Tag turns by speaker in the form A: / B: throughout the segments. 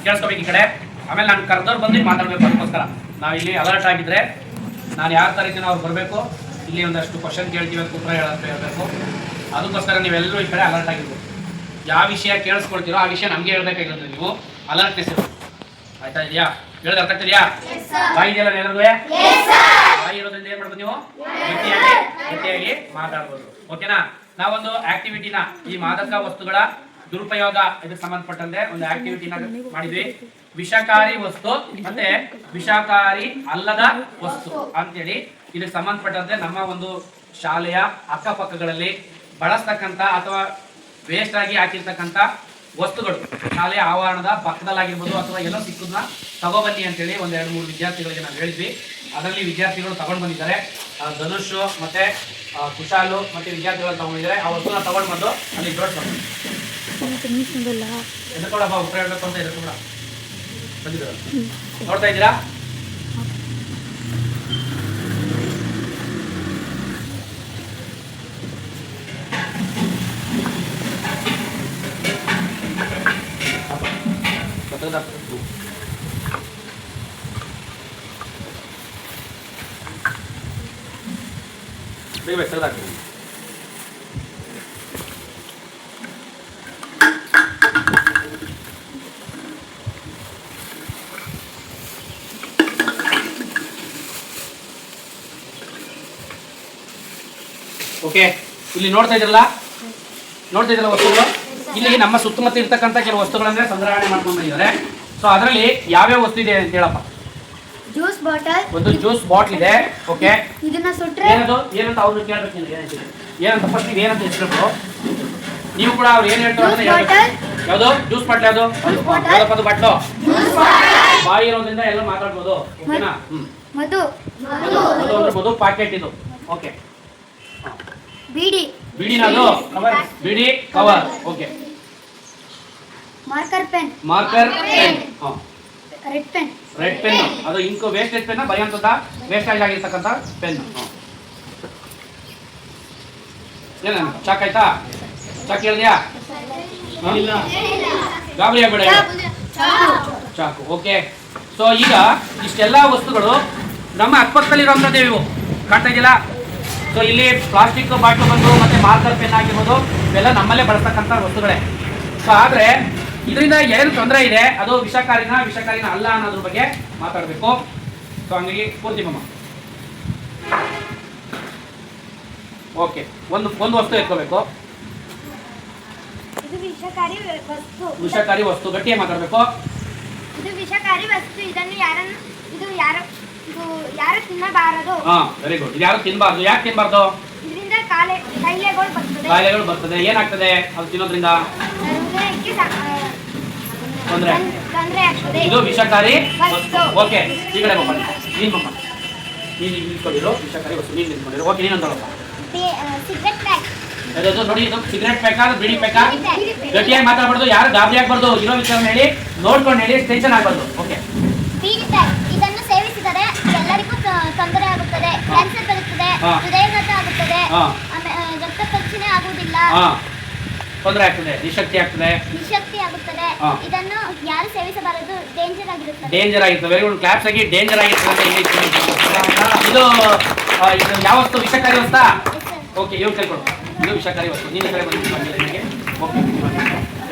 A: ಕೇಳಿಸ್ಕೋಬೇಕು ಈ ಕಡೆ. ಆಮೇಲೆ ನಾನು ಕರೆದವ್ರು ಬಂದು ಮಾತಾಡಬೇಕು. ಅದಕ್ಕೋಸ್ಕರ ನಾವಿಲ್ಲಿ ಅಲರ್ಟ್ ಆಗಿದ್ರೆ ನಾನು ಯಾವ ತಾರೀಕಿನ ಅವ್ರು ಬರಬೇಕು, ಇಲ್ಲಿ ಒಂದಷ್ಟು ಕ್ವಶನ್ ಕೇಳ್ತೀವಿ ಅಂತ ಉತ್ತರ ಹೇಳಬೇಕು. ಅದಕ್ಕೋಸ್ಕರ ನೀವೆಲ್ಲರೂ ಈ ಕಡೆ ಅಲರ್ಟ್ ಆಗಿರ್ಬೇಕು. ಯಾವ ವಿಷಯ ಕೇಳಿಸ್ಕೊಳ್ತೀರೋ ಆ ವಿಷಯ ನಮಗೆ ಹೇಳ್ಬೇಕಾಗಿರೋದು. ನೀವು ಅಲರ್ಟ್ನೆಸ್ ಇರೋದು. ಆಯ್ತಾ? ಇದೆಯಾ? ಹೇಳಿದ್ರೆ ಅರ್ಥ ಆಗ್ತಿದೆಯಾ? ಬಾಯಿ ಇದೆಯಲ್ಲ ಎಲ್ಲರಿಗೂ? ಬಾಯಿ ಇರೋದ್ರಿಂದ ಏನ್ ಮಾಡ್ಬೋದು, ನೀವು ಗಟ್ಟಿಯಾಗಿ ಮಾತಾಡ್ಬೋದು. ಓಕೆನಾ? ನಾವೊಂದು ಆಕ್ಟಿವಿಟಿನ, ಈ ಮಾದಕ ವಸ್ತುಗಳ ದುರುಪಯೋಗ ಇದಕ್ಕೆ ಸಂಬಂಧಪಟ್ಟಂತೆ ಒಂದು ಆಕ್ಟಿವಿಟಿನ ಮಾಡಿದ್ವಿ. ವಿಷಕಾರಿ ವಸ್ತು ಮತ್ತೆ ವಿಷಕಾರಿ ಅಲ್ಲದ ವಸ್ತು ಅಂತೇಳಿ ಇದಕ್ಕೆ ಸಂಬಂಧಪಟ್ಟಂತೆ ನಮ್ಮ ಒಂದು ಶಾಲೆಯ ಅಕ್ಕಪಕ್ಕಗಳಲ್ಲಿ ಬಳಸ್ತಕ್ಕಂಥ ಅಥವಾ ವೇಸ್ಟ್ ಆಗಿ ಹಾಕಿರ್ತಕ್ಕಂಥ ವಸ್ತುಗಳು ಶಾಲೆಯ ಆವರಣದ ಪಕ್ಕದಲ್ಲಾಗಿರ್ಬೋದು ಅಥವಾ ಎಲ್ಲೋ ಸಿಕ್ಕುದನ್ನ ತಗೊಬನ್ನಿ ಅಂತೇಳಿ ಒಂದು 2-3 ವಿದ್ಯಾರ್ಥಿಗಳಿಗೆ ನಾವು ಹೇಳಿದ್ವಿ. ಅದರಲ್ಲಿ ವಿದ್ಯಾರ್ಥಿಗಳು ತಗೊಂಡು ಬಂದಿದ್ದಾರೆ. ಧನುಷ್ ಮತ್ತೆ ಕುಶಾಲು ಮತ್ತೆ ವಿದ್ಯಾರ್ಥಿಗಳು ತಗೊಂಡಿದ್ದಾರೆ. ಆ ವಸ್ತುನ ತಗೊಂಡು ಬಂದು ಅಲ್ಲಿ ಜೋಡಿಸ್ಕೊಂಡು ಎದ್ಕೊಳಪ್ಪ ಉತ್ತರ ಹೇಳ್ಬೇಕು ಅಂತ ಎದ್ಕೊಂಡ ಬಂದಿದ್ದಾರೆ. ನೋಡ್ತಾ ಇದ್ದೀರಾ? ಬೇಗ ಸರಿದಾಗ್ತದೆ. ಓಕೆ, ಇಲ್ಲಿ ನೋಡ್ತಾ ಇದ್ರಲ್ಲ ವಸ್ತುಗಳು. ಇಲ್ಲಿ ನಮ್ಮ ಸುತ್ತಮುತ್ತ ಇರ್ತಕ್ಕಂಥ ಕೆಲವು ವಸ್ತುಗಳನ್ನೇ ಸಂಗ್ರಹಣೆ ಮಾಡ್ಕೊಂಡು ಬಂದಿದ್ದಾರೆ. ಸೊ ಅದರಲ್ಲಿ ಯಾವ್ಯಾವ ವಸ್ತು ಇದೆ ಅಂತ ಹೇಳಪ್ಪ.
B: ಜ್ಯೂಸ್ ಬಾಟಲ್, ಒಂದು
A: ಜ್ಯೂಸ್ ಬಾಟ್ಲ್ ಇದೆ. ಓಕೆ,
B: ಇದನ್ನ ಸುಟ್ರೆ
A: ಏನಂತ ಅವ್ರು ಕೇಳ್ಬೇಕು. ಏನಂತ ಫಸ್ಟ್ ನೀವು ಏನಂತ ಹೆಸರು, ನೀವು ಕೂಡ ಅವ್ರು ಏನ್ ಹೇಳ್ತಾರೆ. ಯಾವ್ದು ಜ್ಯೂಸ್ ಬಾಟ್ಲ್? ಯಾವ್ದು ಯಾವ್ದಪ್ಪ ಬಾಟ್ಲು? ಬಾಯಿ ಇರೋದ್ರಿಂದ ಎಲ್ಲ ಮಾತಾಡ್ಬೋದು. ಓಕೆನಾ? ಮಧು ಪ್ಯಾಕೆಟ್ ಇದು. ಓಕೆ, ಬೀಡಿನದು beedi cover. Okay,
B: marker pen, red pen
A: ಅದು ಇಂಕು ವೇಸ್ಟೇಜ್ ಪೆನ್, ಬರೆಯುವಂಥದ್ದು ವೇಸ್ಟೇಜ್ ಆಗಿರ್ತಕ್ಕಂಥ ಪೆನ್. ಏನ ಚಾಕ್ ಆಯ್ತಾ? ಚಾಕ್ ಹೇಳಿದ್ಯಾ? ಗಾಬರಿ ಆಗ್ಬೇಡ, ಚಾಕು. ಓಕೆ, ಸೊ ಈಗ ಇಷ್ಟೆಲ್ಲ ವಸ್ತುಗಳು ನಮ್ಮ ಅಕ್ಕಪಕ್ಕದಲ್ಲಿರುವಂಥದ್ದು ಇವು ಕಾಣ್ತಾ ಇದೆಯಲ್ಲ. ಸೊ ಇಲ್ಲಿ ಪ್ಲಾಸ್ಟಿಕ್ ಬಾಟ್ಲು ಬಂದು ಮತ್ತೆ ಮಾರ್ಕರ್ ಪೆನ್ ಆಗಿರ್ಬೋದು, ಇವೆಲ್ಲ ನಮ್ಮಲ್ಲೇ ಬಳಸ್ತಕ್ಕಂಥ ವಸ್ತುಗಳೇ. ಸೊ ಆದರೆ ಇದರಿಂದ ಏನು ತೊಂದರೆ ಇದೆ, ಅದು ವಿಷಕಾರಿನ ಅಲ್ಲ ಅನ್ನೋದ್ರ ಬಗ್ಗೆ ಮಾತಾಡಬೇಕು. ಸೊ ಹಂಗಾಗಿ ಪೂರ್ತಿ ಮಮ್ಮ. ಓಕೆ, ಒಂದು ವಸ್ತು ಎತ್ಕೋಬೇಕು. ವಿಷಕಾರಿ ವಸ್ತು ಗಟ್ಟಿಯಾಗಿ ಮಾತಾಡಬೇಕು.
B: ಇದು ವಿಷಕಾರಿ ವಸ್ತು. ಇದನ್ನು ಯಾರು ತಿನ್ನಬಾರದು.
A: Very good. ಯಾರು ತಿನ್ನಬಾರ್ದು. ಯಾಕೆ ತಿನ್ನಬಾರ್ದು?
B: ಇದರಿಂದ ಕಾಯಿಲೆಗಳು
A: ಬರ್ತದೆ. ಏನಾಗ್ತದೆ ಅದು ತಿನ್ನೋದ್ರಿಂದ? ತೊಂದರೆ
B: ಆಗ್ತದೆ.
A: ಇದು ವಿಷಕಾರಿ ವಸ್ತು. ಓಕೆ, ಈ ಕಡೆ ಬಪ್ಪ, ನೀನು ಬಪ್ಪ, ನೀನು ನಿಂತ್ಕೊಂಡಿರೋ ವಿಷಕಾರಿ ವಸ್ತು ನೀನು ನಿಂತ್ಕೊಂಡಿರೋ. ಓಕೆ, ನೀನು ಅಂತಳಪ್ಪ.
B: Cigarette pack.
A: ಅದು ನೋಡಿ, ಇದು ಸಿಗರೆಟ್ ಪ್ಯಾಕಾ ಬಿಡಿ ಪ್ಯಾಕಾ? ಗಟ್ಟಿಯಾಗಿ ಮಾತಾಡಬಾರ್ದು, ಯಾರು ಗಾಬರಿ ಆಗ್ಬಾರ್ದು. ಇರೋ ವಿಷಯ ಹೇಳಿ, ನೋಡ್ಕೊಂಡು ಹೇಳಿ, ಟೆನ್ಷನ್ ಆಗಬಾರ್ದು. ಓಕೆ,
B: ಬೀಡಿ ಪ್ಯಾಕ್. ಇದನ್ನು ಸೇವಿಸಿದರೆ ಎಲ್ಲರಿಗೂ ತೊಂದರೆ ಆಗುತ್ತದೆ. ಕ್ಯಾನ್ಸರ್ ಬರುತ್ತದೆ, ಹೃದಯಾಘಾತ ಆಗುತ್ತದೆ, ರಕ್ತ ಪರಿಚಲನೆ ಆಗುವುದಿಲ್ಲ,
A: ತೊಂದರೆ ಆಗ್ತದೆ, ನಿಶಕ್ತಿ ಆಗುತ್ತದೆ.
B: ಇದನ್ನು ಯಾರು ಸೇವಿಸಬಾರದು, ಡೇಂಜರ್
A: ಆಗಿರ್ತದೆ. ವೆರಿ ಗುಡ್, ಕ್ಲಾಪ್ಸ್ ಆಗಿ. ಡೇಂಜರ್ ಆಗಿರ್ತದೆ. ಇದು ಯಾವ ವಸ್ತು? ವಿಷಕಾರಿ ವಸ್ತಾ? ಓಕೆ, ಇವ್ರು ಕೈಕೊಡು. ಇದು ವಿಷಕಾರಿ ವಸ್ತು. ನೀನು ಕಡೆ ಬಂದಿದೆ. ಓಕೆ,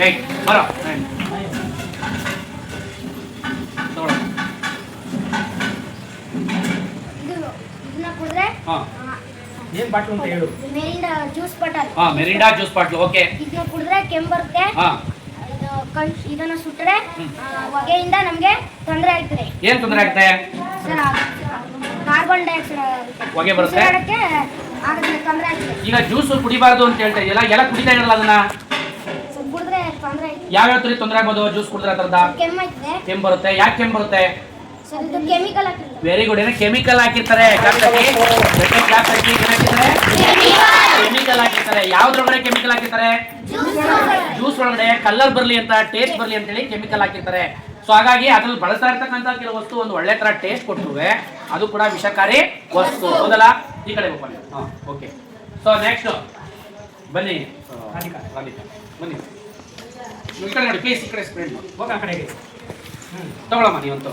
A: ರೈಟ್, ಬರೋ. ಏನ್ ಬಾಟ್ಲು ಅಂತ ಹೇಳು.
B: Mirinda juice bottle.
A: Mirinda juice bottle. Okay,
B: ಇದನ್ನ ಕುಡಿದ್ರೆ ಕೆಮ್ಮು ಬರುತ್ತೆ. ಇದನ್ನ ಸುಟ್ಟರೆ ಹೊಗೆಯಿಂದ ನಮಗೆ ತೊಂದರೆ ಆಗ್ತದೆ.
A: ಏನ್ ತೊಂದರೆ ಆಗ್ತದೆ?
B: ಕಾರ್ಬನ್ ಡೈಆಕ್ಸೈಡ್
A: ಹೊಗೆ ಬರುತ್ತೆ.
B: ತೊಂದರೆ ಆಗ್ತದೆ.
A: ಈಗ ಜ್ಯೂಸ್ ಕುಡಿಬಾರ್ದು ಅಂತ ಹೇಳ್ತಾ ಇದೆಯಲ್ಲ, ಎಲ್ಲ ಕುಡಿತಾ ಇರಲ್ಲ ಅದನ್ನ.
B: ಕುಡಿದ್ರೆ ತೊಂದರೆ ಆಗ್ತದೆ.
A: ಯಾವ್ಯಾವ ತರ ತೊಂದರೆ ಆಗ್ಬೋದು ಜ್ಯೂಸ್ ಕುಡಿದ್ರೆ? ಅದರದ ಕೆಮ್ಮು ಬರುತ್ತೆ. ಯಾಕೆ ಕೆಮ್ಮು ಬರುತ್ತೆ? Very good. ಏನೋ ಕೆಮಿಕಲ್ ಹಾಕಿರ್ತಾರೆ. ಕೆಮಿಕಲ್ ಹಾಕಿರ್ತಾರೆ. ಯಾವ್ದ್ರೊಳಗಡೆ ಕೆಮಿಕಲ್ ಹಾಕಿರ್ತಾರೆ? ಜ್ಯೂಸ್ ಒಳಗಡೆ ಕಲರ್ ಬರ್ಲಿ ಅಂತ, ಟೇಸ್ಟ್ ಬರ್ಲಿ ಅಂತ ಹೇಳಿ ಕೆಮಿಕಲ್ ಹಾಕಿರ್ತಾರೆ. ಸೊ ಹಾಗಾಗಿ ಅದ್ರಲ್ಲಿ ಬಳಸ್ತಾ ಇರ್ತಕ್ಕಂಥ ಕೆಲವು ವಸ್ತು ಒಂದು ಒಳ್ಳೆ ತರ ಟೇಸ್ಟ್ ಕೊಟ್ಟರುವೆ ಅದು ಕೂಡ ವಿಷಕಾರಿ ವಸ್ತು. ಹೌದಲ್ಲ? ಈ ಕಡೆ ಬನ್ನಿ. ಓಕೆ, ಸೊ ನೆಕ್ಸ್ಟ್ ಬನ್ನಿ. ಬನ್ನಿ, ಈ ಕಡೆ ನೋಡಿ ಪ್ಲೀಸ್. ಈ ಕಡೆ ಸ್ಪ್ರೆಡ್ ಮಾಡಿ. ಹೋಗ ಆ ಕಡೆಗೆ. ತಗೊಳಮ್ಮ ನೀವಂತೂ.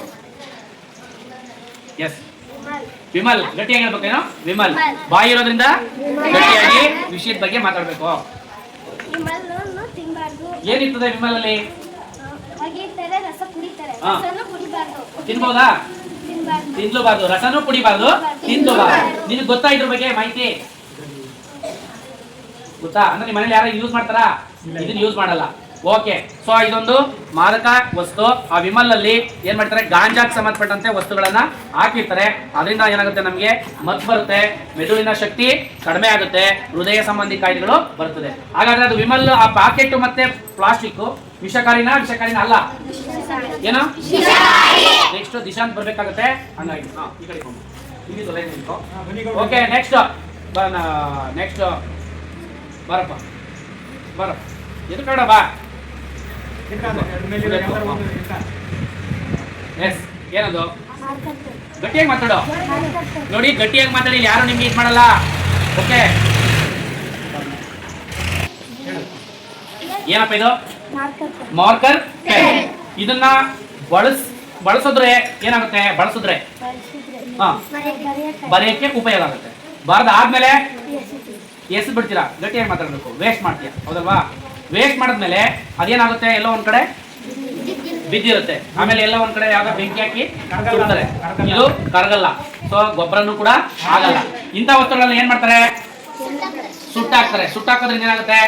A: ಎಸ್ ವಿಮಲ್, ಗಟ್ಟಿಯಾಗಿ ಹೇಳ್ಬೇಕೇನೋ ವಿಮಲ್. ಬಾಯಿ ಇರೋದ್ರಿಂದ ಗಟ್ಟಿಯಾಗಿ ವಿಷಯದ ಬಗ್ಗೆ ಮಾತಾಡ್ಬೇಕು.
B: ವಿಮಲ್ನು ತಿನ್ಬಾರ್ದು.
A: ಏನಿರ್ತದೆ ವಿಮಲ್ ಅಲ್ಲಿ?
B: ಒಗಿತಾರೆ, ರಸ ಕುಡಿತಾರೆ.
A: ಹಾ.
B: ರಸನು ಕುಡಿಬಾರ್ದು.
A: ತಿನ್ಬೋದಾ?
B: ತಿನ್ಬಾರ್ದು.
A: ತಿನ್ಲೂಬಾರ್ದು, ರಸನೂ ಕುಡಿಬಾರ್ದು, ತಿನ್ಲೂಬಾರ್ದು. ನಿನಗೆ ಗೊತ್ತಾ ಇದ್ರ ಬಗ್ಗೆ ಮಾಹಿತಿ ಗೊತ್ತಾ? ಅಂದ್ರೆ ನಿಮ್ಮ ಮನೇಲಿ ಯಾರು ಯೂಸ್ ಮಾಡ್ತಾರಾ? ಇದನ್ನ ಯೂಸ್ ಮಾಡಲ್ಲ. ಓಕೆ, ಸೊ ಇದೊಂದು ಮಾದಕ ವಸ್ತು. ಆ ವಿಮಲ್ ಅಲ್ಲಿ ಏನ್ ಮಾಡ್ತಾರೆ, ಗಾಂಜಾಕ್ ಸಂಬಂಧಪಟ್ಟಂತೆ ವಸ್ತುಗಳನ್ನ ಹಾಕಿರ್ತಾರೆ. ಅದರಿಂದ ಏನಾಗುತ್ತೆ, ನಮಗೆ ಮತ್ ಬರುತ್ತೆ, ಮೆದುಳಿನ ಶಕ್ತಿ ಕಡಿಮೆ ಆಗುತ್ತೆ, ಹೃದಯ ಸಂಬಂಧಿ ಕಾಯಿಲೆಗಳು ಬರ್ತದೆ. ಹಾಗಾದ್ರೆ ಅದು ವಿಮಲ್ ಆ ಪ್ಯಾಕೆಟ್ ಮತ್ತೆ ಪ್ಲಾಸ್ಟಿಕ್ ವಿಷಕಾರಿನ ಅಲ್ಲ ಏನೋ? ನೆಕ್ಸ್ಟ್ ದಿಶಾಂತ್ ಬರ್ಬೇಕಾಗತ್ತೆ. ಹಂಗಾಗಿ ಈ ಕಡೆ ಓಕೆ, ನೆಕ್ಸ್ಟ್ ನೆಕ್ಸ್ಟ್ ಬರಪ್ಪ ಎದು ಕಡ ಬಾ. ಎಸ್, ಏನದು? ಗಟ್ಟಿಯಾಗಿ ಮಾತಾಡೋ. ನೋಡಿ, ಗಟ್ಟಿಯಾಗಿ ಮಾತಾಡಿ, ಯಾರು ನಿಮ್ಗೆ ಇದು ಮಾಡಲ್ಲ. ಓಕೆ, ಏನಪ್ಪ ಇದು? Marker pen. ಇದನ್ನ ಬಳಸಿದ್ರೆ ಏನಾಗುತ್ತೆ? ಬಳಸಿದ್ರೆ ಬರೆಯಕ್ಕೆ ಉಪಯೋಗ ಆಗುತ್ತೆ. ಬರೆದಾದ್ಮೇಲೆ ಎಸ್ ಬಿಡ್ತೀರಾ, ಗಟ್ಟಿಯಾಗಿ ಮಾತಾಡ್ಬೇಕು. ವೇಸ್ಟ್ ಮಾಡ್ತೀಯ, ಹೌದಲ್ವಾ? ವೇಸ್ಟ್ ಮಾಡಿದ್ಮೇಲೆ ಅದೇನಾಗುತ್ತೆ, ಎಲ್ಲೋ ಒಂದ್ ಕಡೆ ಬಿದ್ದಿರುತ್ತೆ. ಆಮೇಲೆ ಎಲ್ಲ ಒಂದ್ ಕಡೆ ಯಾವ್ದೋ ಬೆಂಕಿ ಹಾಕಿ ಸುಡ್ತಾರೆ. ಇದು ಕರಗಲ್ಲ, ಸೊ ಗೊಬ್ಬರನು ಕೂಡ ಆಗಲ್ಲ. ಇಂಥ ವಸ್ತುಗಳನ್ನ ಏನ್ ಮಾಡ್ತಾರೆ? ಸುಟ್ಟಾಕ್ತಾರೆ. ಸುಟ್ಟಾಕೋದ್ರಿಂದ ಏನಾಗುತ್ತೆ?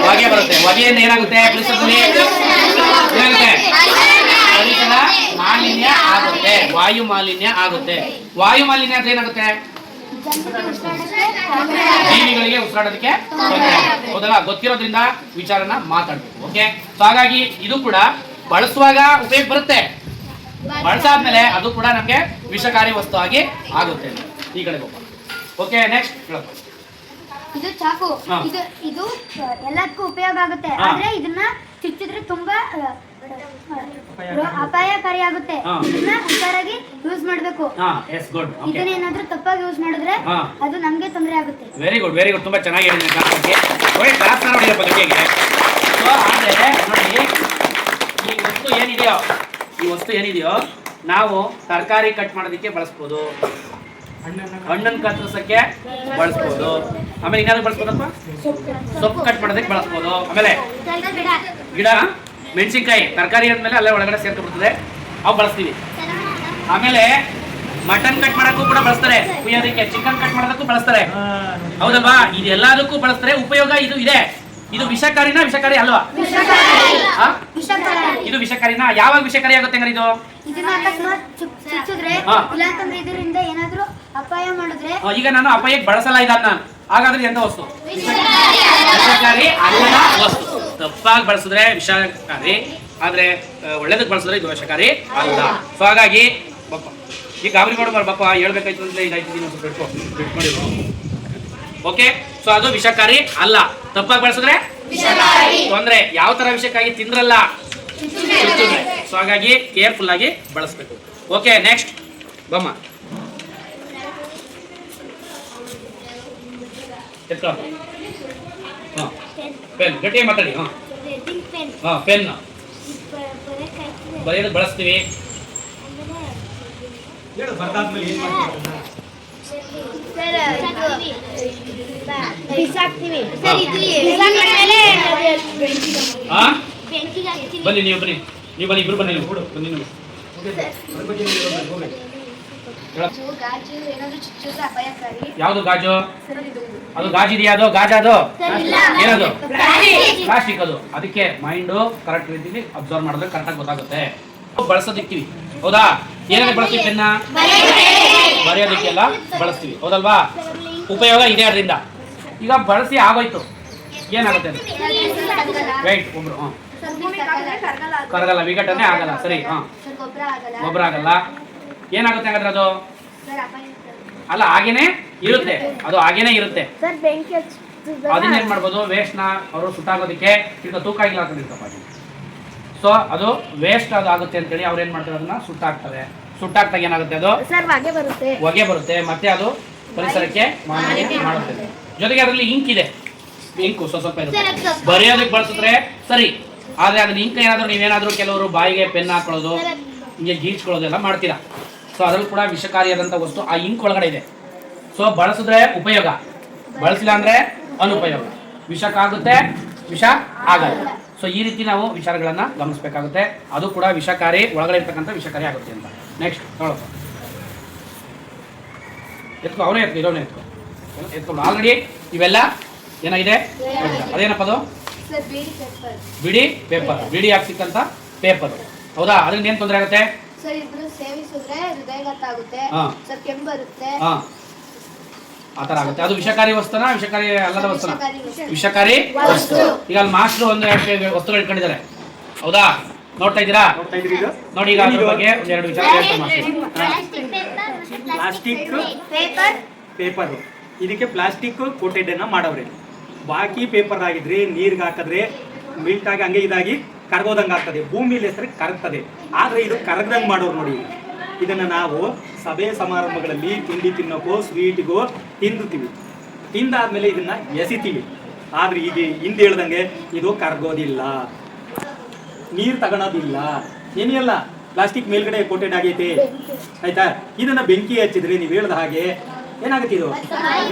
A: ಹೊಗೆ ಬರುತ್ತೆ. ಹೊಗೆಯಿಂದ ಏನಾಗುತ್ತೆ? ಏನಾಗುತ್ತೆ? ಪರಿಸರ ಮಾಲಿನ್ಯ ಆಗುತ್ತೆ, ವಾಯು ಮಾಲಿನ್ಯ ಆಗುತ್ತೆ. ವಾಯು ಮಾಲಿನ್ಯ ಅಂದ್ರೆ ಏನಾಗುತ್ತೆ? ಜೀವಿಗಳಿಗೆ ಉಸಿರಾಡೋದಕ್ಕೆ ಹೌದಲ್ಲ? ಗೊತ್ತಿರೋದ್ರಿಂದ ವಿಚಾರನ ಮಾತಾಡ್ಬೇಕು. ಓಕೆ, ಸೊ ಹಾಗಾಗಿ ಇದು ಕೂಡ ಬಳಸುವಾಗ ಉಪಯೋಗ ಬರುತ್ತೆ, ಬಳಸಾದ್ಮೇಲೆ ಅದು ಕೂಡ ನಮ್ಗೆ ವಿಷಕಾರಿ ವಸ್ತು ಆಗಿ ಆಗುತ್ತೆ. ಈ ಕಡೆ ಹೋಗ. ಓಕೆ, ನೆಕ್ಸ್ಟ್
B: ಇದು ಚಾಕು. ಇದು ಎಲ್ಲದಕ್ಕೂ ಉಪಯೋಗ ಆಗುತ್ತೆ. ಆದ್ರೆ ಇದನ್ನ ಚುಚ್ಚಿದ್ರೆ ತುಂಬಾ ಅಪಾಯಕಾರಿ ಆಗುತ್ತೆ. ಇದನ್ನ ಹುಷಾರಾಗಿ ಯೂಸ್ ಮಾಡ್ಬೇಕು. ಇದನ್ನೇನಾದ್ರೂ ತಪ್ಪಾಗಿ ಯೂಸ್ ಮಾಡಿದ್ರೆ ಅದು ನಮ್ಗೆ ತೊಂದರೆ ಆಗುತ್ತೆ.
A: Very good, very good. ತುಂಬಾ ಚೆನ್ನಾಗಿ ಹೇಳಿದ್ರೆ ಕ್ಲಾಸ್ ನೋಡಿದಪ್ಪ ಗಟ್ಟಿಯಾಗಿ. ಆದ್ರೆ ನೋಡಿ, ಈ ವಸ್ತು ಏನಿದೆಯೋ ನಾವು ತರಕಾರಿ ಕಟ್ ಮಾಡೋದಕ್ಕೆ ಬಳಸ್ಬೋದು, ಹಣ್ಣನ್ನು ಕತ್ತರಿಸಕ್ಕೆ ಬಳಸ್ಬೋದು, ಆಮೇಲೆ ಏನಾದ್ರು ಬಳಸ್ಬೋದಪ್ಪ, ಸೊಪ್ಪು ಕಟ್ ಮಾಡೋದಕ್ಕೆ ಬಳಸ್ಬೋದು, ಆಮೇಲೆ ಗಿಡ ಮೆಣಸಿನ್ಕಾಯಿ ತರಕಾರಿ ಅಂದ್ಮೇಲೆ ಅಲ್ಲೇ ಒಳಗಡೆ ಸೇರ್ಕೊಂಡ್ಬಿಡ್ತದೆ, ಅವು ಬಳಸ್ತೀವಿ. ಆಮೇಲೆ ಮಟನ್ ಕಟ್ ಮಾಡೋಕ್ಕೂ ಕೂಡ ಬಳಸ್ತಾರೆ, ಕುಯ್ಯೋದಕ್ಕೆ, ಚಿಕನ್ ಕಟ್ ಮಾಡೋದಕ್ಕೂ ಬಳಸ್ತಾರೆ, ಹೌದಲ್ವಾ? ಇದೆಲ್ಲದಕ್ಕೂ ಬಳಸ್ತಾರೆ. ಉಪಯೋಗ ಇದು ಇದೆ. ಇದು ವಿಷಕಾರಿನಾ ವಿಷಕಾರಿ ಅಲ್ವಾ? ಇದು ವಿಷಕಾರಿನಾ? ಯಾವಾಗ ವಿಷಕಾರಿ ಆಗುತ್ತೆ ಹಂಗಾರೆ ಇದು? ಈಗ ನಾನು ಅಪಾಯಕ್ಕೆ ಬಳಸಲ್ಲ ಇದ್ದ ನಾನು, ಹಾಗಾದ್ರೆ ಎಂತ ವಸ್ತು? ವಿಷಕಾರಿ ಅಲ್ಲ ವಸ್ತು. ತಪ್ಪಾಗಿ ಬಳಸಿದ್ರೆ ವಿಷಕಾರಿ, ಆದ್ರೆ ಒಳ್ಳೇದಕ್ಕೆ ಬಳಸಿದ್ರೆ ಇದು ವಿಷಕಾರಿ ಅಲ್ಲ. ಸೊ ಹಾಗಾಗಿ ಬಪ್ಪ ಈಗ ಗಾಬರಿ ಮಾಡಬಾರ ಬಪ್ಪ, ಹೇಳ್ಬೇಕಾಯ್ತು ಅಂದ್ರೆ ಇದಾಯ್ತು. ಓಕೆ, ಸೊ ಅದು ವಿಷಕಾರಿ ಅಲ್ಲ. ತಪ್ಪಾಗಿ ಬಳಸಿದ್ರೆ ತೊಂದ್ರೆ. ಯಾವ ತರ ವಿಷಕ್ಕಾಗಿ ತಿಂದ್ರಲ್ಲ, ಸೊ ಹಾಗಾಗಿ ಕೇರ್ಫುಲ್ ಆಗಿ ಬಳಸಬೇಕು. ಓಕೆ, ನೆಕ್ಸ್ಟ್ ಬಮ್ಮ. ಪೆನ್, ಗಟ್ಟಿಯಾಗಿ ಮಾತಾಡಿ. ಪೆನ್ ಬರೆಯೋದು ಬಳಸ್ತೀವಿ. ಬನ್ನಿ ನೀವು, ಬನ್ನಿ ನೀವು, ಬನ್ನಿ ಇಬ್ರು ಬನ್ನಿ, ಬನ್ನಿ. ಯಾವುದು ಗಾಜು? ಅದು ಗಾಜಿದೆಯಾ? ಅದು ಗಾಜ? ಅದು ಏನದು? ಪ್ಲಾಸ್ಟಿಕ್. ಅದು ಅದಕ್ಕೆ ಮೈಂಡು ಕರೆಕ್ಟ್ ರೀತಿಯಲ್ಲಿ ಅಬ್ಸರ್ವ್ ಮಾಡಿದ್ರೆ ಕರೆಕ್ಟಾಗಿ ಗೊತ್ತಾಗುತ್ತೆ. ಬಳಸೋದಿಕ್ಕಿವಿ, ಹೌದಾ? ಏನಾದ್ರು ಬಳಸ್ತೀವಿ? ಪೆನ್ನ ಬರೆಯೋದಕ್ಕೆಲ್ಲ ಬಳಸ್ತೀವಿ, ಹೌದಲ್ವಾ? ಉಪಯೋಗ ಇದೆ ಅದರಿಂದ. ಈಗ ಬಳಸಿ ಆಗೋಯ್ತು, ಏನಾಗುತ್ತೆ? ರೈಟ್, ಒಬ್ರು ಕರಗಲ್ಲ, ವಿಘಟನೆ ಆಗಲ್ಲ. ಸರಿ, ಗೊಬ್ಬರ ಆಗಲ್ಲ. ಏನಾಗುತ್ತೆ ಹಾಗಾದ್ರೆ? ಅದು ಅಲ್ಲ, ಹಾಗೇನೆ ಇರುತ್ತೆ, ಅದು ಹಾಗೇನೆ ಇರುತ್ತೆ. ಅದನ್ನೇನ್ ಮಾಡ್ಬೋದು? ವೇಸ್ಟ್ ನ ಅವರು ಸುಟ್ಟಾಗೋದಕ್ಕೆ ಈಗ ತೂಕ ಇಲ್ಲ ಹಾಕೊಂಡಿರ್ತಪ್ಪ. ಸೊ ಅದು ವೇಸ್ಟ್ ಅದು ಆಗುತ್ತೆ ಅಂತೇಳಿ ಅವ್ರು ಏನ್ ಮಾಡ್ತಾರೆ, ಅದನ್ನ ಸುಟ್ಟಾಕ್ತಾರೆ. ಸುಟ್ಟಾಕ್ತಾಗ ಏನಾಗುತ್ತೆ? ಅದು ಹೊಗೆ ಬರುತ್ತೆ, ಮತ್ತೆ ಅದು ಪರಿಸರಕ್ಕೆ ಮಾಲಿನ್ಯ ಮಾಡುತ್ತೆ. ಜೊತೆಗೆ ಅದರಲ್ಲಿ ಇಂಕ್ ಇದೆ, ಇಂಕು ಸ್ವಲ್ಪ ಇರುತ್ತೆ. ಬರೆಯೋದಕ್ಕೆ ಬಳಸಿದ್ರೆ ಸರಿ, ಆದ್ರೆ ಅದನ್ನ ಇಂಕ್ ಏನಾದ್ರು ನೀವೇನಾದ್ರೂ ಕೆಲವರು ಬಾಯಿಗೆ ಪೆನ್ ಹಾಕೊಳ್ಳೋದು, ಹಿಂಗೆ ಗೀಚ್ಕೊಳ್ಳೋದೆಲ್ಲ ಮಾಡ್ತೀರಾ. ಸೊ ಅದರಲ್ಲೂ ಕೂಡ ವಿಷಕಾರಿಯಾದಂಥ ವಸ್ತು ಆ ಇಂಕ್ ಒಳಗಡೆ ಇದೆ. ಸೊ ಬಳಸಿದ್ರೆ ಉಪಯೋಗ, ಬಳಸಿಲ್ಲ ಅಂದರೆ ಅನುಪಯೋಗ. ವಿಷಕ್ಕಾಗುತ್ತೆ, ವಿಷ ಆಗಲ್ಲ. ಸೊ ಈ ರೀತಿ ನಾವು ವಿಚಾರಗಳನ್ನು ಗಮನಿಸಬೇಕಾಗುತ್ತೆ. ಅದು ಕೂಡ ವಿಷಕಾರಿ, ಒಳಗಡೆ ಇರ್ತಕ್ಕಂಥ ವಿಷಕಾರಿ ಆಗುತ್ತೆ ಅಂತ. ನೆಕ್ಸ್ಟ್ ನೋಡಪ್ಪ, ಎತ್ಕೊ, ಅವನೇ ಎತ್ಕೊ, ಇರೋನೇ ಎತ್ಕೊಂಡು. ಆಲ್ರೆಡಿ ಇವೆಲ್ಲ ಏನಾಗಿದೆ, ಅದೇನಪ್ಪ ಅದು ಬಿಡಿ ಪೇಪರ್. ಬಿಡಿ ಹಾಕ್ಸಿಕ್ಕಂಥ ಪೇಪರ್, ಹೌದಾ? ಅದರಿಂದ ಏನು ತೊಂದರೆ ಆಗುತ್ತೆ?
B: ಸರ್ ಇದ್ರ ಸೇವಿಸಿದ್ರೆ ಹೃದಯಘಾತ ಆಗುತ್ತೆ, ಸರ್ ಕೆಮ್ಮು ಬರುತ್ತೆ,
A: ಆ ಥರ ಆಗುತ್ತೆ. ಅದು ವಿಷಕಾರಿ ವಸ್ತುನ, ವಿಷಕಾರಿ ಅಲ್ಲದ ವಸ್ತುನ? ವಿಷಕಾರಿ ವಸ್ತು. ಈಗ ಅಲ್ಲಿ ಮಾಸ್ಟ್ರು ಒಂದು ಎರಡು ವಸ್ತುಗಳು ಇಟ್ಕೊಂಡಿದ್ದಾರೆ, ಹೌದಾ? ನೋಡ್ತಾ ಇದ್ದೀರಾ? ನೋಡಿ, ಈಗ ಅದ್ರ ಬಗ್ಗೆ ಒಂದೆರಡು ವಿಚಾರ ಹೇಳ್ತಾ
C: ಪ್ಲಾಸ್ಟಿಕ್ ಪೇಪರ್, ಇದಕ್ಕೆ ಪ್ಲಾಸ್ಟಿಕ್ ಕೋಟೆಡ್ ಅನ್ನ ಮಾಡವ್ರೆ. ಬಾಕಿ ಪೇಪರ್ ಆಗಿದ್ರೆ ನೀರ್ಗೆ ಹಾಕಿದ್ರೆ ಮಿಲ್ಟ್ ಆಗಿ ಹಂಗೆ ಇದಾಗಿ ಕರಗೋದಂಗೆ ಆಗ್ತದೆ, ಭೂಮಿಯಲ್ಲಿ ಹೆಸರು ಕರಗ್ತದೆ. ಆದ್ರೆ ಇದು ಕರಗ್ದಂಗೆ ಮಾಡೋರು ನೋಡಿ. ಇದನ್ನ ನಾವು ಸಭೆ ಸಮಾರಂಭಗಳಲ್ಲಿ ತಿಂಡಿ ತಿನ್ನೋಕೋ ಸ್ವೀಟ್ಗೋ ತಿಂದುತ್ತೀವಿ. ತಿಂದಾದ್ಮೇಲೆ ಇದನ್ನ ಎಸಿತೀವಿ. ಆದ್ರೆ ಈಗ ಹಿಂದೆ ಹೇಳ್ದಂಗೆ ಇದು ಕರಗೋದಿಲ್ಲ, ನೀರು ತಗೊಳೋದಿಲ್ಲ, ಏನಿಲ್ಲ. ಪ್ಲಾಸ್ಟಿಕ್ ಮೇಲ್ಗಡೆ ಕೋಟೆಡ್ ಆಗೈತೆ, ಆಯ್ತಾ? ಇದನ್ನ ಬೆಂಕಿ ಹಚ್ಚಿದ್ರೆ ನೀವು ಹೇಳ್ದ ಹಾಗೆ ಏನಾಗುತ್ತೆ, ಇದು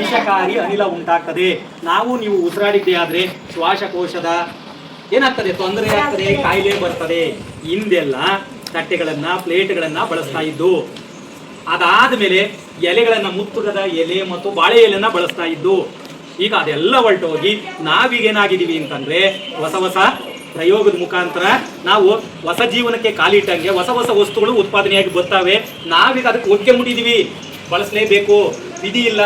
C: ವಿಷಕಾರಿ ಅನಿಲ ಉಂಟಾಗ್ತದೆ. ನಾವು ನೀವು ಉಸಿರಾಡಿದ್ದೆ ಆದ್ರೆ ಶ್ವಾಸಕೋಶದ ಏನಾಗ್ತದೆ, ತೊಂದರೆ ಆಗ್ತದೆ, ಕಾಯಿಲೆ ಬರ್ತದೆ. ಹಿಂದೆಲ್ಲ ತಟ್ಟೆಗಳನ್ನ ಪ್ಲೇಟ್ಗಳನ್ನ ಬಳಸ್ತಾ ಇದ್ದು. ಅದಾದ ಮೇಲೆ ಎಲೆಗಳನ್ನ, ಮುತ್ತುಗದ ಎಲೆ ಮತ್ತು ಬಾಳೆ ಎಲೆಯನ್ನ ಬಳಸ್ತಾ ಇದ್ದು. ಈಗ ಅದೆಲ್ಲ ಹೊರಟೋಗಿ ನಾವೀಗೇನಾಗಿದ್ದೀವಿ ಅಂತಂದ್ರೆ ಹೊಸ ಹೊಸ ಪ್ರಯೋಗದ ಮುಖಾಂತರ ನಾವು ಹೊಸ ಜೀವನಕ್ಕೆ ಕಾಲಿಟ್ಟಂಗೆ ಹೊಸ ಹೊಸ ವಸ್ತುಗಳು ಉತ್ಪಾದನೆಯಾಗಿ ಬರ್ತಾವೆ. ನಾವೀಗ ಅದಕ್ಕೆ ಒಗ್ಗೆ ಮುಟ್ಟಿದೀವಿ, ಬಳಸಲೇಬೇಕು, ವಿಧಿ ಇಲ್ಲ.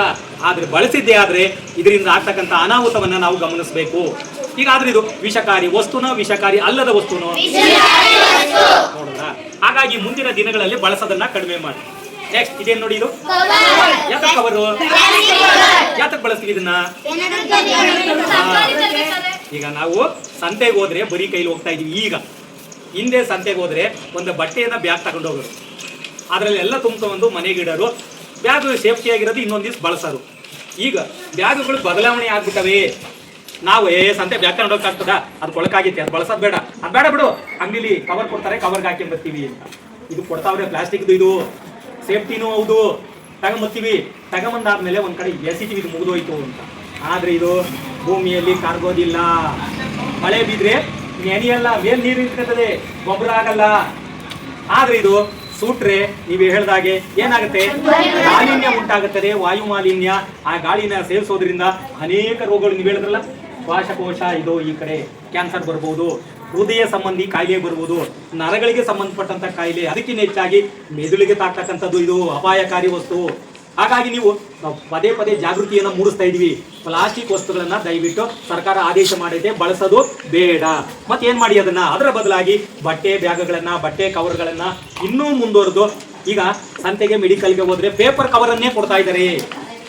C: ಆದ್ರೆ ಬಳಸಿದ್ದೇ ಆದ್ರೆ ಇದರಿಂದ ಆಗ್ತಕ್ಕಂಥ ಅನಾಹುತವನ್ನ ನಾವು ಗಮನಿಸಬೇಕು. ಈಗ ಆದ್ರೆ ಇದು ವಿಷಕಾರಿ ವಸ್ತುನ, ವಿಷಕಾರಿ ಅಲ್ಲದ ವಸ್ತುನೋ ನೋಡೋಣ. ಹಾಗಾಗಿ ಮುಂದಿನ ದಿನಗಳಲ್ಲಿ ಬಳಸೋದನ್ನ ಕಡಿಮೆ ಮಾಡಿ. ನೆಕ್ಸ್ಟ್ ಇದೇನ್ ನೋಡಿ, ಇದು ಯಾತಕ್ಕೆ ಕವರು, ಯಾತಕ್ಕೆ ಬಳಸ್ತೀವಿ ಇದನ್ನ? ಈಗ ನಾವು ಸಂತೆಗೆ ಹೋದ್ರೆ ಬರೀ ಕೈಲಿ ಹೋಗ್ತಾ ಇದೀವಿ. ಈಗ ಹಿಂದೆ ಸಂತೆಗೆ ಹೋದ್ರೆ ಒಂದು ಬಟ್ಟೆಯನ್ನ ಬ್ಯಾಗ್ ತಗೊಂಡು ಹೋಗೋರು, ಅದ್ರಲ್ಲಿ ಎಲ್ಲ ತುಂಬ್ಕೊಂಡು ಮನೆಗೆ ಇಡೋರು. ಬ್ಯಾಗ್ ಸೇಫ್ಟಿ ಆಗಿರೋದು ಇನ್ನೊಂದು ದಿವ್ಸ ಬಳಸೋರು. ಈಗ ಬ್ಯಾಗ್ಗಳು ಬದಲಾವಣೆ ಆಗ್ಬಿಟ್ಟವೆ. ನಾವು ಸಂತೆ ಬ್ಯಾಗ್ ತಗೊಂಡು ಹೋಗ್ತಾಗ್ತದ, ಅದು ಕೊಳಕಾಗಿತ್ತೆ, ಅದು ಬಳಸೋದು ಬೇಡ, ಅದು ಬೇಡ ಬಿಡು, ಅಂಗಡಿಲಿ ಕವರ್ ಕೊಡ್ತಾರೆ, ಕವರ್ಗೆ ಹಾಕಿ ಬರ್ತೀವಿ ಅಂತ. ಇದು ಕೊಡ್ತಾವ್ರೆ ಪ್ಲಾಸ್ಟಿಕ್ದು, ಇದು ಸೇಫ್ಟಿನೂ ಹೌದು. ತಗೊಂಬರ್ತೀವಿ, ತಗೊಂಬಂದಾದ್ಮೇಲೆ ಒಂದ್ ಕಡೆ ಎಸಿತೀವಿ, ಇದು ಮುಗಿದೋಯ್ತು ಅಂತ. ಆದ್ರೆ ಇದು ಭೂಮಿಯಲ್ಲಿ ಕರಗೋದಿಲ್ಲ. ಮಳೆ ಬಿದ್ರೆ ನೆನೆಯಲ್ಲ, ಮೇಲ್ ನೀರು ಇರ್ತದೆ, ಗೊಬ್ಬರ ಆಗಲ್ಲ. ಆದ್ರೆ ಇದು ಸುಟ್ರೆ ನೀವು ಹೇಳ್ದಾಗೆ ಏನಾಗುತ್ತೆ, ಮಾಲಿನ್ಯ ಉಂಟಾಗುತ್ತದೆ, ವಾಯು ಮಾಲಿನ್ಯ. ಆ ಗಾಳಿನ ಸೇವಿಸೋದ್ರಿಂದ ಅನೇಕ ರೋಗಗಳು, ನೀವು ಹೇಳಿದ್ರಲ್ಲ, ಶ್ವಾಸಕೋಶ, ಇದು ಈ ಕಡೆ ಕ್ಯಾನ್ಸರ್ ಬರ್ಬೋದು, ಹೃದಯ ಸಂಬಂಧಿ ಕಾಯಿಲೆ ಬರ್ಬೋದು, ನರಗಳಿಗೆ ಸಂಬಂಧಪಟ್ಟಂತ ಕಾಯಿಲೆ, ಅದಕ್ಕಿಂತ ಹೆಚ್ಚಾಗಿ ಮೆದುಳಿಗೆ ತಾಕ್ತಕ್ಕಂಥದ್ದು ಇದು ಅಪಾಯಕಾರಿ ವಸ್ತು. ಹಾಗಾಗಿ ನಾವು ಪದೇ ಪದೇ ಜಾಗೃತಿಯನ್ನು ಮೂಡಿಸ್ತಾ ಇದೀವಿ. ಪ್ಲಾಸ್ಟಿಕ್ ವಸ್ತುಗಳನ್ನ ದಯವಿಟ್ಟು ಸರ್ಕಾರ ಆದೇಶ ಮಾಡಿದೆ, ಬಳಸೋದು ಬೇಡ. ಮತ್ತೇನ್ ಮಾಡಿ ಅದನ್ನ, ಅದರ ಬದಲಾಗಿ ಬಟ್ಟೆ ಬ್ಯಾಗ್ಗಳನ್ನ, ಬಟ್ಟೆ ಕವರ್ಗಳನ್ನ ಇನ್ನೂ ಮುಂದುವರೆದು, ಈಗ ಸಂತೆಗೆ ಮೆಡಿಕಲ್ಗೆ ಹೋದ್ರೆ ಪೇಪರ್ ಕವರ್ ಅನ್ನೇ ಕೊಡ್ತಾ ಇದ್ದಾರೆ.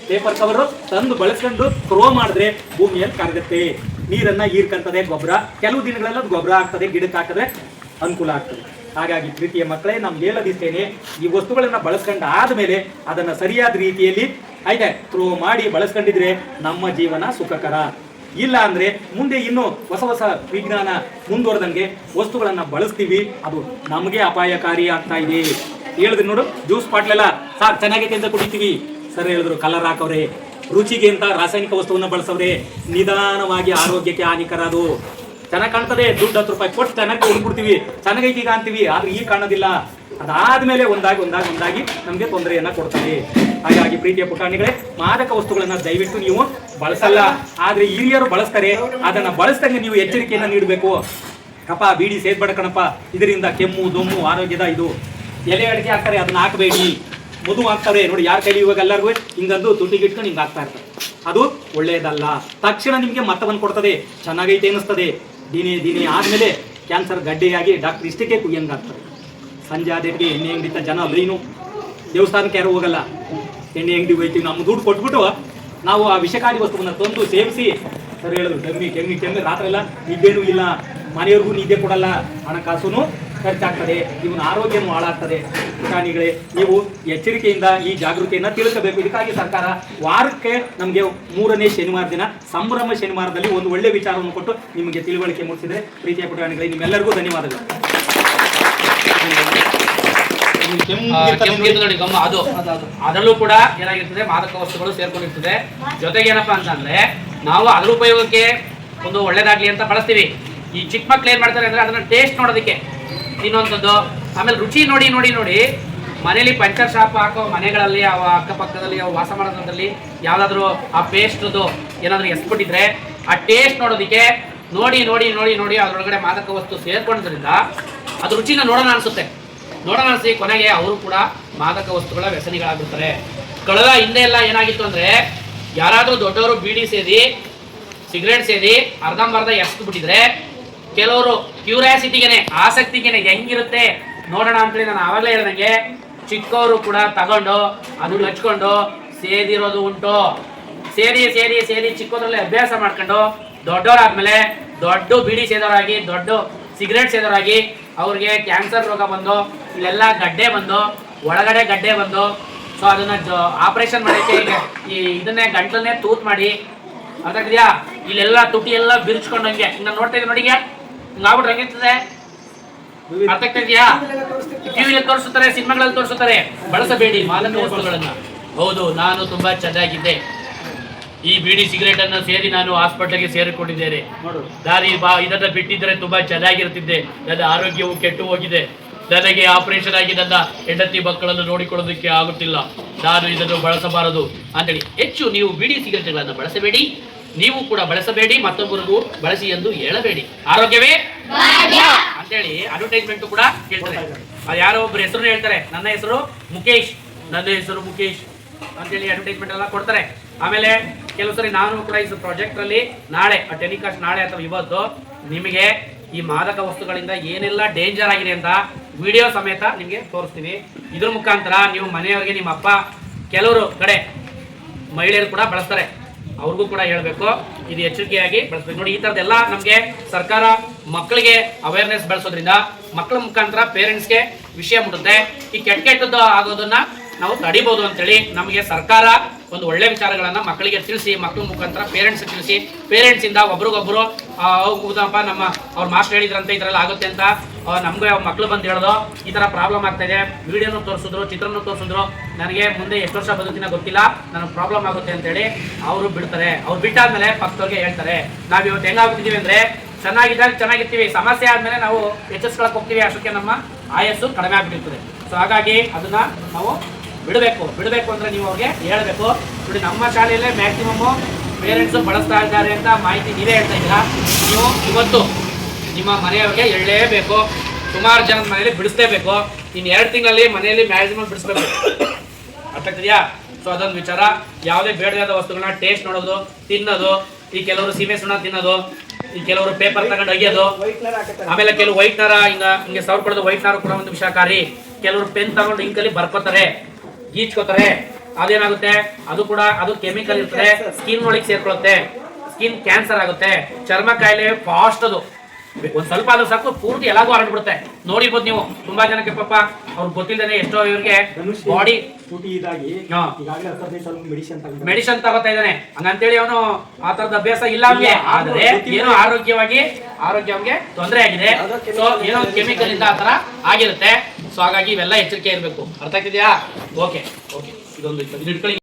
C: ಪೇಪರ್ ಕವರ್ ತಂದು ಬಳಸ್ಕೊಂಡು ಥ್ರೋ ಮಾಡಿದ್ರೆ ಭೂಮಿಯಲ್ಲಿ ಕರಗುತ್ತೆ, ನೀರನ್ನ ಹೀರ್ಕಂತದೆ, ಗೊಬ್ಬರ ಕೆಲವು ದಿನಗಳೆಲ್ಲ ಗೊಬ್ಬರ ಆಗ್ತದೆ, ಗಿಡಕ್ಕೆ ಹಾಕಿದ್ರೆ ಅನುಕೂಲ ಆಗ್ತದೆ. ಹಾಗಾಗಿ ಪ್ರೀತಿಯ ಮಕ್ಕಳೇ, ನಮ್ಗೆ ಹೇಳದಿಸ್ತೇನೆ, ಈ ವಸ್ತುಗಳನ್ನ ಬಳಸ್ಕೊಂಡು ಆದ್ಮೇಲೆ ಅದನ್ನ ಸರಿಯಾದ ರೀತಿಯಲ್ಲಿ ಆಯ್ತಾ ಥ್ರೋ ಮಾಡಿ ಬಳಸ್ಕೊಂಡಿದ್ರೆ ನಮ್ಮ ಜೀವನ ಸುಖಕರ. ಇಲ್ಲ ಅಂದ್ರೆ ಮುಂದೆ ಇನ್ನೂ ಹೊಸ ಹೊಸ ವಿಜ್ಞಾನ ಮುಂದುವರೆದಂಗೆ ವಸ್ತುಗಳನ್ನ ಬಳಸ್ತೀವಿ, ಅದು ನಮಗೆ ಅಪಾಯಕಾರಿ ಆಗ್ತಾ ಇದೆ. ಹೇಳಿದ್ರು ನೋಡು, ಜ್ಯೂಸ್ ಬಾಟ್ಲೆಲ್ಲ ಸಾಕು ಚೆನ್ನಾಗೈತೆ ಅಂತ ಕುಡಿತೀವಿ, ಸರ್ ಹೇಳಿದ್ರು ಕಲರ್ ಹಾಕವ್ರೆ, ರುಚಿಗೆ ಅಂತ ರಾಸಾಯನಿಕ ವಸ್ತುವನ್ನ ಬಳಸವ್ರೆ, ನಿಧಾನವಾಗಿ ಆರೋಗ್ಯಕ್ಕೆ ಹಾನಿಕರ. ಅದು ಚೆನ್ನಾಗಿ ಕಾಣ್ತದೆ, ದುಡ್ಡು 10 ರೂಪಾಯಿ ಕೊಟ್ಟು ಚೆನ್ನಾಗಿ ಹೊಂದ್ಬಿಡ್ತೀವಿ, ಚೆನ್ನಾಗೈತಿ ಈಗ ಅಂತೀವಿ, ಆದ್ರೆ ಈಗ ಕಾಣೋದಿಲ್ಲ. ಅದಾದ್ಮೇಲೆ ಒಂದಾಗಿ ನಮ್ಗೆ ತೊಂದರೆಯನ್ನ ಕೊಡ್ತದೆ. ಹಾಗಾಗಿ ಪ್ರೀತಿಯ ಪುಟಾಣಿಗಳೇ, ಮಾದಕ ವಸ್ತುಗಳನ್ನ ದಯವಿಟ್ಟು ನೀವು ಬಳಸಲ್ಲ. ಆದ್ರೆ ಹಿರಿಯರು ಬಳಸ್ತಾರೆ, ಅದನ್ನ ಬಳಸ್ದಂಗೆ ನೀವು ಎಚ್ಚರಿಕೆಯನ್ನ ನೀಡಬೇಕು. ಕಪ ಬೀಡಿ ಸೇದ್ಬೇಡ ಕಣಪ್ಪ, ಇದರಿಂದ ಕೆಮ್ಮು ದೊಮ್ಮು ಆರೋಗ್ಯದ ಇದು. ಎಲೆ ಅಡಿಕೆ ಹಾಕ್ತಾರೆ, ಅದನ್ನ ಹಾಕಬೇಡಿ. ಮಧು ಹಾಕ್ತಾರೆ ನೋಡಿ, ಯಾರ ಕೈಲಿ ಇವಾಗ ಎಲ್ಲರಿಗೂ ಹಿಂಗಂದು ತುಟಿಗೆ ಇಟ್ಕೊಂಡು ಹಿಂಗೆ ಹಾಕ್ತಾ ಇರ್ತಾರೆ, ಅದು ಒಳ್ಳೆಯದಲ್ಲ. ತಕ್ಷಣ ನಿಮಗೆ ಮತ್ತವನ್ನು ಕೊಡ್ತದೆ, ಚೆನ್ನಾಗೈತೆ ಅನ್ನಿಸ್ತದೆ. ದಿನೇ ಆದ್ಮೇಲೆ ಕ್ಯಾನ್ಸರ್ ಗಡ್ಡೆಯಾಗಿ ಡಾಕ್ಟರ್ ಇಷ್ಟಕ್ಕೆ ಕುಯ್ಯಂಗಾಗ್ತದೆ. ಸಂಜೆ ಆದೇಟಿಗೆ ಎಣ್ಣೆ ಅಂಗಡಿ ಜನ ಲೈನು, ದೇವಸ್ಥಾನಕ್ಕೆ ಯಾರು ಹೋಗಲ್ಲ, ಎಣ್ಣೆ ಅಂಗಡಿ ಹೋಯ್ತೀವಿ. ನಮ್ಮ ದುಡ್ಡು ಕೊಟ್ಬಿಟ್ಟು ನಾವು ಆ ವಿಷಕಾರಿ ವಸ್ತುವನ್ನ ತಂದು ಸೇವಿಸಿ, ಸರ್ ಹೇಳಿದ್ರು ಕೆಮ್ಮಿ ರಾತ್ರಿ ಎಲ್ಲ ನಿದ್ದೆನೂ ಇಲ್ಲ, ಮನೆಯವ್ರಿಗೂ ನಿದ್ದೆ ಕೊಡಲ್ಲ, ಹಣಕಾಸು ಖರ್ಚಾಗ್ತದೆ, ಇವನ ಆರೋಗ್ಯನೂ ಹಾಳಾಗ್ತದೆ. ಪುಟಾಣಿಗಳೇ, ನೀವು ಎಚ್ಚರಿಕೆಯಿಂದ ಈ ಜಾಗೃತಿಯನ್ನ ತಿಳಿಸಬೇಕು. ಇದಕ್ಕಾಗಿ ಸರ್ಕಾರ ವಾರಕ್ಕೆ ನಮಗೆ 3ನೇ ಶನಿವಾರ ದಿನ ಸಂಭ್ರಮ ಶನಿವಾರದಲ್ಲಿ ಒಂದು ಒಳ್ಳೆ ವಿಚಾರವನ್ನು ಕೊಟ್ಟು ನಿಮಗೆ ತಿಳುವಳಿಕೆ ಮೂಡಿಸಿದ್ರೆ ಪ್ರೀತಿಯ ಪುಟಾಣಿಗಳೇ, ನಿಮ್ಮೆಲ್ಲರಿಗೂ ಧನ್ಯವಾದಗಳು.
A: ಕೆಂಪು ನೋಡಿ ಗಮ್ಮ ಅದು ಅದರಲ್ಲೂ ಕೂಡ ಏನಾಗಿರ್ತದೆ ಮಾದಕ ವಸ್ತುಗಳು ಸೇರ್ಕೊಂಡಿರ್ತದೆ. ಜೊತೆಗೆ ಏನಪ್ಪಾ ಅಂತಂದ್ರೆ ನಾವು ಅದ್ರ ಉಪಯೋಗಕ್ಕೆ ಒಂದು ಒಳ್ಳೇದಾಗ್ಲಿ ಅಂತ ಬಳಸ್ತೀವಿ. ಈ ಚಿಕ್ಕ ಮಕ್ಳು ಏನ್ ಮಾಡ್ತಾರೆ ಅಂದ್ರೆ ಅದನ್ನ ಟೇಸ್ಟ್ ನೋಡೋದಕ್ಕೆ ತಿನ್ನುವಂಥದ್ದು, ಆಮೇಲೆ ರುಚಿ ನೋಡಿ ನೋಡಿ ನೋಡಿ ಮನೇಲಿ ಪಂಚರ್ ಶಾಪ್ ಹಾಕೋ ಮನೆಗಳಲ್ಲಿ ಅವ ಅಕ್ಕಪಕ್ಕದಲ್ಲಿ ಅವು ವಾಸ ಮಾಡೋದ್ರಲ್ಲಿ ಯಾವ್ದಾದ್ರು ಆ ಪೇಸ್ಟ್ದು ಏನಾದ್ರು ಎಸ್ಬಿಟ್ಟಿದ್ರೆ ಆ ಟೇಸ್ಟ್ ನೋಡೋದಕ್ಕೆ ನೋಡಿ ನೋಡಿ ನೋಡಿ ನೋಡಿ ಅದ್ರೊಳಗಡೆ ಮಾದಕ ವಸ್ತು ಸೇರ್ಕೊಳ್ಳೋದ್ರಿಂದ ಅದು ರುಚಿನ ನೋಡೋಣ ಅನ್ಸುತ್ತೆ. ನೋಡೋಣ ಅನ್ಸಿ ಕೊನೆಗೆ ಅವರು ಕೂಡ ಮಾದಕ ವಸ್ತುಗಳ ವ್ಯಸನಿಗಳಾಗಿರ್ತಾರೆ. ಕಳೆದ ಹಿಂದೆ ಎಲ್ಲ ಏನಾಗಿತ್ತು ಅಂದ್ರೆ ಯಾರಾದ್ರೂ ದೊಡ್ಡವರು ಬೀಡಿ ಸೇದಿ ಸಿಗರೇಟ್ ಸೇದಿ ಅರ್ಧಂಬರ್ಧ ಎಸ್ದು ಬಿಟ್ಟಿದ್ರೆ ಕೆಲವರು ಕ್ಯೂರಿಯಾಸಿಟಿಗೆನೆ ಆಸಕ್ತಿಗೆನೆ ಹೆಂಗಿರುತ್ತೆ ನೋಡೋಣ ಅಂತೇಳಿ ನಾನು ಆವಾಗಲೇ ಹೇಳ್ದಂಗೆ ಚಿಕ್ಕವರು ಕೂಡ ತಗೊಂಡು ಅದನ್ನ ಹಚ್ಕೊಂಡು ಸೇದಿರೋದು ಉಂಟು. ಸೇದಿ ಸೇದಿ ಸೇದಿ ಚಿಕ್ಕದ್ರಲ್ಲಿ ಅಭ್ಯಾಸ ಮಾಡ್ಕೊಂಡು ದೊಡ್ಡವರಾದ್ಮೇಲೆ ದೊಡ್ಡ ಬೀಡಿ ಸೇದೋರಾಗಿ ದೊಡ್ಡ ಸಿಗರೇಟ್ ಸೇದೋರಾಗಿ ಅವ್ರಿಗೆ ಕ್ಯಾನ್ಸರ್ ರೋಗ ಬಂದು ಇಲ್ಲೆಲ್ಲ ಗಡ್ಡೆ ಬಂದು ಒಳಗಡೆ ಗಡ್ಡೆ ಬಂದು ಸೊ ಅದನ್ನ ಆಪರೇಷನ್ ಮಾಡೋಕ್ಕೆ ಈಗ ಈ ಇದನ್ನೇ ಗಂಟಲನ್ನೇ ತೂತ್ ಮಾಡಿ ಅದಾಗಿದೆಯಾ ಇಲ್ಲೆಲ್ಲ ತುಟಿ ಎಲ್ಲ ಬಿರ್ಚ್ಕೊಂಡಂಗೆ ನಾನು ನೋಡ್ತಾ ಇದ್ದೀನಿ ನೋಡಿ ಹಿಂಗಾಗ್ಬಿಟ್ರೆ ಹೆಂಗಿರ್ತದೆ ಅರ್ಥ ಆಗ್ತಾ ಇದೆಯಾ? ಟಿವಿಯಲ್ಲಿ ತೋರಿಸುತ್ತಾರೆ, ಸಿನಿಮಾಗಳಲ್ಲಿ ತೋರಿಸುತ್ತಾರೆ. ಬಳಸಬೇಡಿ ಮಾದಕ ವಸ್ತುಗಳನ್ನ. ಹೌದು, ನಾನು ತುಂಬಾ ಚೆನ್ನಾಗಿದ್ದೆ. ಈ ಬೀಡಿ ಸಿಗರೇಟ್ ಅನ್ನು ಸೇರಿ ನಾನು ಹಾಸ್ಪಿಟಲ್ಗೆ ಸೇರಿಕೊಂಡಿದ್ದೇನೆ. ದಾರಿ ಇದನ್ನ ಬಿಟ್ಟಿದ್ರೆ ತುಂಬಾ ಚೆನ್ನಾಗಿರ್ತಿದ್ದೆ. ನನ್ನ ಆರೋಗ್ಯವು ಕೆಟ್ಟು ಹೋಗಿದೆ. ನನಗೆ ಆಪರೇಷನ್ ಆಗಿ ನನ್ನ ಹೆಂಡತಿ ಮಕ್ಕಳನ್ನು ನೋಡಿಕೊಳ್ಳೋದಕ್ಕೆ ಆಗುತ್ತಿಲ್ಲ. ನಾನು ಇದನ್ನು ಬಳಸಬಾರದು ಅಂತೇಳಿ ಹೆಚ್ಚು ನೀವು ಬೀಡಿ ಸಿಗರೇಟ್ಗಳನ್ನು ಬಳಸಬೇಡಿ. ನೀವು ಕೂಡ ಬಳಸಬೇಡಿ, ಮತ್ತೊಬ್ಬರಿಗೂ ಬಳಸಿ ಎಂದು ಹೇಳಬೇಡಿ. ಆರೋಗ್ಯವೇ ಅಂತೇಳಿ ಅಡ್ವರ್ಟೈಸ್ಮೆಂಟ್ ಕೂಡ ಹೇಳ್ತಾರೆ. ಅದು ಯಾರೋ ಒಬ್ರು ಹೆಸರು ಹೇಳ್ತಾರೆ, ನನ್ನ ಹೆಸರು ಮುಖೇಶ್, ನನ್ನ ಹೆಸರು ಮುಖೇಶ್ ಅಂತೇಳಿ ಅಡ್ವರ್ಟೈಸ್ಮೆಂಟ್ ಎಲ್ಲ ಕೊಡ್ತಾರೆ. ಆಮೇಲೆ ಕೆಲವು ಸರಿ ನಾನು ಕೂಡ ಈ ಪ್ರಾಜೆಕ್ಟ್ ಅಲ್ಲಿ ನಾಳೆ ಟೆಲಿಕಾಸ್ಟ್ ನಾಳೆ ಅಥವಾ ಇವತ್ತು ನಿಮಗೆ ಈ ಮಾದಕ ವಸ್ತುಗಳಿಂದ ಏನೆಲ್ಲ ಡೇಂಜರ್ ಆಗಿದೆ ಅಂತ ವಿಡಿಯೋ ಸಮೇತ ನಿಮಗೆ ತೋರಿಸ್ತೀವಿ. ಇದ್ರ ಮುಖಾಂತರ ನೀವು ಮನೆಯವರಿಗೆ ನಿಮ್ಮ ಅಪ್ಪ ಕೆಲವರು ಕಡೆ ಮಹಿಳೆಯರು ಕೂಡ ಬಳಸ್ತಾರೆ, ಅವ್ರಿಗೂ ಕೂಡ ಹೇಳಬೇಕು ಇದು ಎಚ್ಚರಿಕೆಯಾಗಿ ಬಳಸ್ಬೇಕು. ನೋಡಿ ಈ ಥರದ್ದೆಲ್ಲ ನಮಗೆ ಸರ್ಕಾರ ಮಕ್ಕಳಿಗೆ ಅವೇರ್ನೆಸ್ ಬೆಳೆಸೋದ್ರಿಂದ ಮಕ್ಕಳ ಮುಖಾಂತರ ಪೇರೆಂಟ್ಸ್ಗೆ ವಿಷಯ ಮುಟ್ಟುತ್ತೆ. ಈ ಕೆಟ್ಟದ್ದು ಆಗೋದನ್ನ ನಾವು ತಡಿಬಹುದು ಅಂತೇಳಿ ನಮಗೆ ಸರ್ಕಾರ ಒಂದು ಒಳ್ಳೆ ವಿಚಾರಗಳನ್ನ ಮಕ್ಕಳಿಗೆ ತಿಳಿಸಿ, ಮಕ್ಕಳ ಮುಖಾಂತರ ಪೇರೆಂಟ್ಸ್ ತಿಳಿಸಿ, ಪೇರೆಂಟ್ಸ್ ಇಂದ ಒಬ್ರಿಗೊಬ್ರು ಹೌದಪ್ಪ ನಮ್ಮ ಅವ್ರ ಮಾಸ್ಟರ್ ಹೇಳಿದ್ರಂತೆ ಈ ಥರ ಆಗುತ್ತೆ ಅಂತ ನಮ್ಗೆ ಮಕ್ಳು ಬಂದು ಹೇಳೋದು ಈ ಥರ ಪ್ರಾಬ್ಲಮ್ ಆಗ್ತಾ ಇದೆ, ವಿಡಿಯೋನು ತೋರಿಸಿದ್ರು, ಚಿತ್ರನೂ ತೋರಿಸಿದ್ರು, ನನಗೆ ಮುಂದೆ ಎಷ್ಟು ವರ್ಷ ಬದುಕಿನ ಗೊತ್ತಿಲ್ಲ, ನನಗೆ ಪ್ರಾಬ್ಲಮ್ ಆಗುತ್ತೆ ಅಂತೇಳಿ ಅವರು ಬಿಡ್ತಾರೆ. ಅವ್ರು ಬಿಟ್ಟಾದ್ಮೇಲೆ ಪಕ್ಕದವ್ರಿಗೆ ಹೇಳ್ತಾರೆ. ನಾವು ಇವತ್ತು ಹೆಂಗಾಗ್ಬಿಟ್ಟಿದೀವಿ ಅಂದ್ರೆ ಚೆನ್ನಾಗಿದ್ದಾಗ ಚೆನ್ನಾಗಿರ್ತೀವಿ, ಸಮಸ್ಯೆ ಆದ್ಮೇಲೆ ನಾವು ಎಚ್ಚರಿಸ್ಕೊಳಕ್ ಹೋಗ್ತೀವಿ, ಅಷ್ಟಕ್ಕೆ ನಮ್ಮ ಆಯಸ್ಸು ಕಡಿಮೆ ಆಗ್ಬಿಟ್ಟಿರ್ತದೆ. ಸೊ ಹಾಗಾಗಿ ಅದನ್ನ ನಾವು ಬಿಡಬೇಕು ಅಂದ್ರೆ ನೀವು ಅವ್ರಿಗೆ ಹೇಳಬೇಕು. ನೋಡಿ ನಮ್ಮ ಶಾಲೆಯಲ್ಲೇ ಮ್ಯಾಕ್ಸಿಮಮ್ ಪೇರೆಂಟ್ಸ್ ಬಳಸ್ತಾ ಇದ್ದಾರೆ ಅಂತ ಮಾಹಿತಿ ನೀವೇ ಹೇಳ್ತಾ ಇದ್ದೀರಾ. ನೀವು ಇವತ್ತು ನಿಮ್ಮ ಮನೆಯವ್ರಿಗೆ ಹೇಳಲೇಬೇಕು, ಸುಮಾರು ಜನದ ಮನೆಯಲ್ಲಿ ಬಿಡಿಸ್ಲೇಬೇಕು. ಇನ್ನು 2 ತಿಂಗಳಲ್ಲಿ ಮನೆಯಲ್ಲಿ ಮ್ಯಾಕ್ಸಿಮಮ್ ಬಿಡಿಸ್ಬೇಕು. ಅರ್ಥ ಆಗ್ತಿದೆಯಾ? ಸೊ ಅದೊಂದು ವಿಚಾರ. ಯಾವುದೇ ಬೇಡವಾದ ವಸ್ತುಗಳನ್ನ ಟೇಸ್ಟ್ ನೋಡೋದು, ತಿನ್ನೋದು, ಈ ಕೆಲವರು ಸೀಮೆ ಸುಣ್ಣ ತಿನ್ನೋದು, ಈ ಕೆಲವರು ಪೇಪರ್ ತಗೊಂಡು ಅಗಿಯೋದು, ಆಮೇಲೆ ಕೆಲವು ವೈಟ್ನರ ಹಿಂಗೆ ಸವರ್ಕೊಳ್ಳೋದು, ವೈಟ್ನರ್ ಕೂಡ ಒಂದು ವಿಷಕಾರಿ. ಕೆಲವರು ಪೆನ್ ತಗೊಂಡು ಇಂಕಲ್ಲಿ ಬರ್ಕೋತಾರೆ, ಗೀಚ್ಕೋತಾರೆ, ಅದೇನಾಗುತ್ತೆ ಅದು ಕೂಡ ಅದು ಕೆಮಿಕಲ್ ಇರ್ತದೆ, ಸ್ಕಿನ್ ಒಳಗೆ ಸೇರ್ಕೊಳ್ಳುತ್ತೆ, ಸ್ಕಿನ್ ಕ್ಯಾನ್ಸರ್ ಆಗುತ್ತೆ, ಚರ್ಮ ಕಾಯಿಲೆ ಫಾಸ್ಟ್. ಅದು ಒಂದ್ ಸ್ವಲ್ಪ ಆದ್ರೂ ಸಾಕು ಪೂರ್ತಿ ಎಲ್ಲಾಗೂ ಹರಡ್ಬಿಡುತ್ತೆ. ನೋಡಿರ್ಬೋದು ನೀವು ತುಂಬಾ ಜನಕ್ಕೆ ಪಾಪ ಅವ್ರಿಗೆ ಗೊತ್ತಿಲ್ಲದೇನೆ ಎಷ್ಟೋ ಇವ್ರಿಗೆ ಬಾಡಿ ಮೆಡಿಸಿನ್ ತಗೋತಾ ಇದ್ದಾನೆ ಹಂಗಂತೇಳಿ ಅವನು ಆ ತರದ ಅಭ್ಯಾಸ ಇಲ್ಲ ಅವ್ನಿಗೆ, ಆದ್ರೆ ಏನೋ ಆರೋಗ್ಯ ಅವ್ನಿಗೆ ತೊಂದರೆ ಆಗಿದೆ. ಸೊ ಏನೋ ಕೆಮಿಕಲ್ ಇಂದ ಆ ತರ ಆಗಿರುತ್ತೆ. ಸೊ ಹಾಗಾಗಿ ಇವೆಲ್ಲ ಎಚ್ಚರಿಕೆ ಇರಬೇಕು. ಅರ್ಥ ಆಗ್ತಿದ್ಯಾ? ಓಕೆ ಇದೊಂದು ಇಟ್ಕೊಳ್ಳಿ.